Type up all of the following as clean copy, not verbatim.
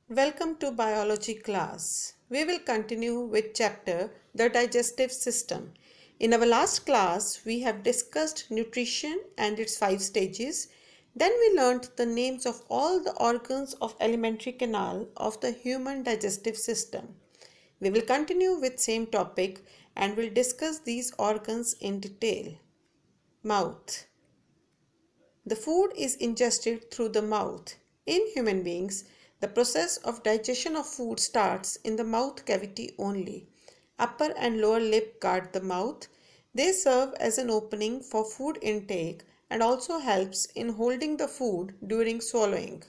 Welcome to biology class. We will continue with chapter The Digestive System. In our last class, we have discussed nutrition and its 5 stages. Then we learned the names of all the organs of alimentary canal of the human digestive system. We will continue with same topic and will discuss these organs in detail. Mouth. The food is ingested through the mouth. In human beings, the process of digestion of food starts in the mouth cavity only. Upper and lower lip guard the mouth. They serve as an opening for food intake and also helps in holding the food during swallowing.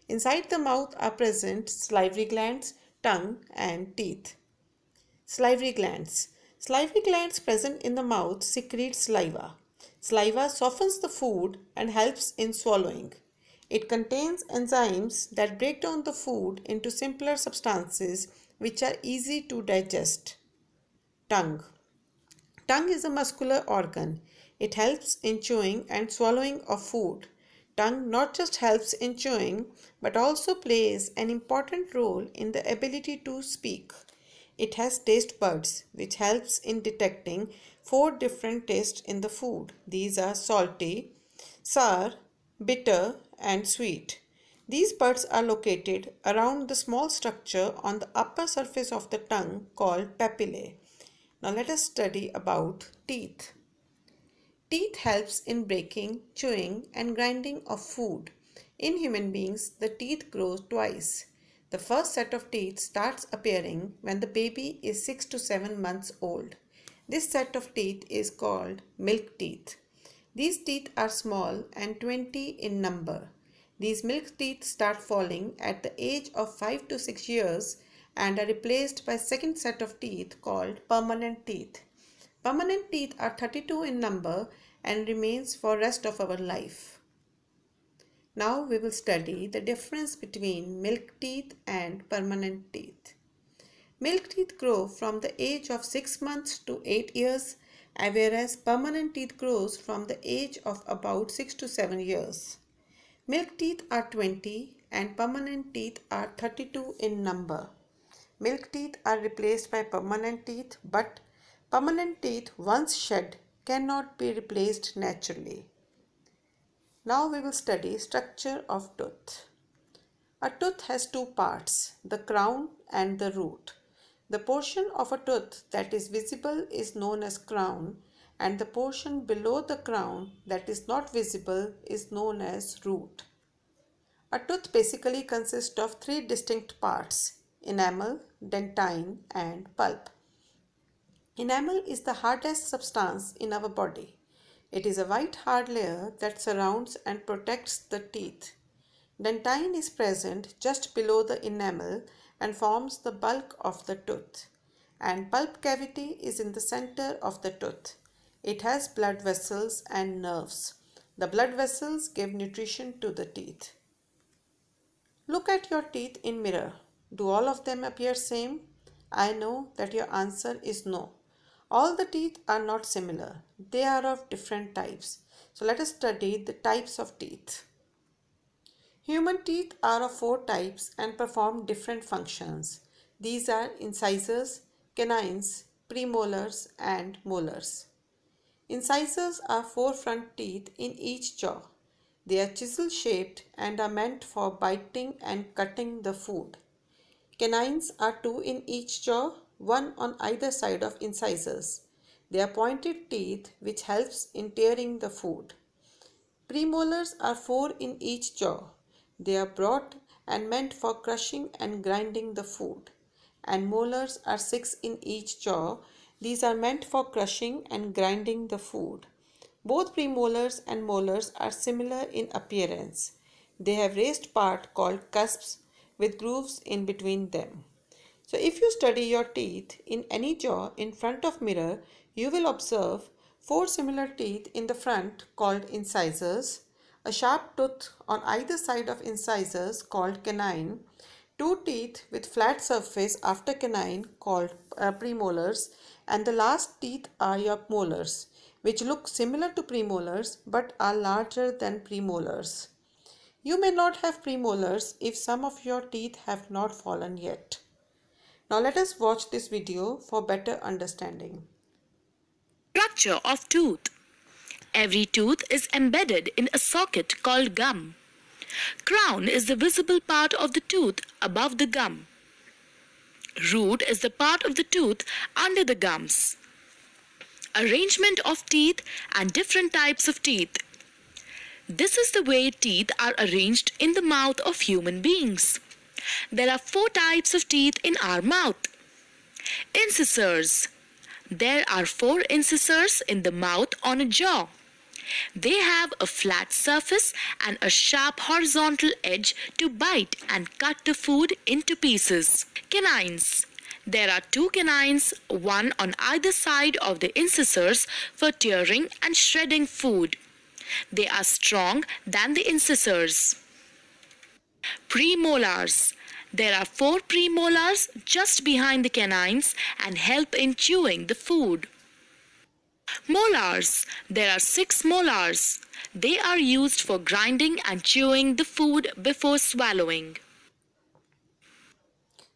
Inside the mouth are present salivary glands, tongue and teeth. Salivary glands. Salivary glands present in the mouth secrete saliva. Saliva softens the food and helps in swallowing. It contains enzymes that break down the food into simpler substances which are easy to digest. Tongue. Tongue is a muscular organ. It helps in chewing and swallowing of food. Tongue not just helps in chewing but also plays an important role in the ability to speak. It has taste buds which helps in detecting 4 different tastes in the food. These are salty, sour, bitter and sweet. These buds are located around the small structure on the upper surface of the tongue called papillae. Now let us study about teeth. Teeth helps in breaking, chewing and grinding of food. In human beings, the teeth grow twice. The first set of teeth starts appearing when the baby is 6 to 7 months old. This set of teeth is called milk teeth. These teeth are small and 20 in number. These milk teeth start falling at the age of 5 to 6 years and are replaced by second set of teeth called permanent teeth. Permanent teeth are 32 in number and remains for rest of our life. Now we will study the difference between milk teeth and permanent teeth. Milk teeth grow from the age of 6 months to 8 years, whereas permanent teeth grows from the age of about 6 to 7 years. Milk teeth are 20 and permanent teeth are 32 in number. Milk teeth are replaced by permanent teeth, but permanent teeth once shed cannot be replaced naturally. Now we will study structure of tooth. A tooth has 2 parts, the crown and the root. The portion of a tooth that is visible is known as crown and the portion below the crown that is not visible is known as root. A tooth basically consists of 3 distinct parts, enamel, dentine and pulp. Enamel is the hardest substance in our body. It is a white hard layer that surrounds and protects the teeth. Dentine is present just below the enamel and forms the bulk of the tooth. And pulp cavity is in the center of the tooth. It has blood vessels and nerves. The blood vessels give nutrition to the teeth. Look at your teeth in mirror. Do all of them appear same? I know that your answer is no. All the teeth are not similar. They are of different types. So let us study the types of teeth. Human teeth are of 4 types and perform different functions. These are incisors, canines, premolars and molars. Incisors are 4 front teeth in each jaw. They are chisel shaped and are meant for biting and cutting the food. Canines are 2 in each jaw, 1 on either side of incisors. They are pointed teeth which helps in tearing the food. Premolars are 4 in each jaw. They are broad and meant for crushing and grinding the food. And molars are 6 in each jaw. These are meant for crushing and grinding the food. Both premolars and molars are similar in appearance. They have raised part called cusps with grooves in between them. So if you study your teeth in any jaw in front of mirror, you will observe 4 similar teeth in the front called incisors, a sharp tooth on either side of incisors called canine, 2 teeth with flat surface after canine called premolars, and the last teeth are your molars, which look similar to premolars but are larger than premolars. You may not have premolars if some of your teeth have not fallen yet. Now let us watch this video for better understanding. Structure of tooth. Every tooth is embedded in a socket called gum. Crown is the visible part of the tooth above the gum. Root is the part of the tooth under the gums. Arrangement of teeth and different types of teeth. This is the way teeth are arranged in the mouth of human beings. There are 4 types of teeth in our mouth. Incisors. There are 4 incisors in the mouth on a jaw. They have a flat surface and a sharp horizontal edge to bite and cut the food into pieces. Canines. There are 2 canines, one on either side of the incisors for tearing and shredding food. They are strong than the incisors. Premolars. There are 4 premolars just behind the canines and help in chewing the food. Molars. There are 6 molars. They are used for grinding and chewing the food before swallowing.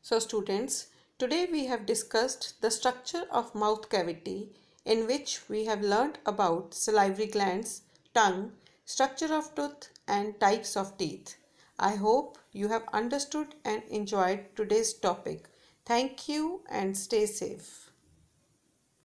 So students, today we have discussed the structure of mouth cavity, in which we have learnt about salivary glands, tongue, structure of tooth and types of teeth. I hope you have understood and enjoyed today's topic. Thank you and stay safe.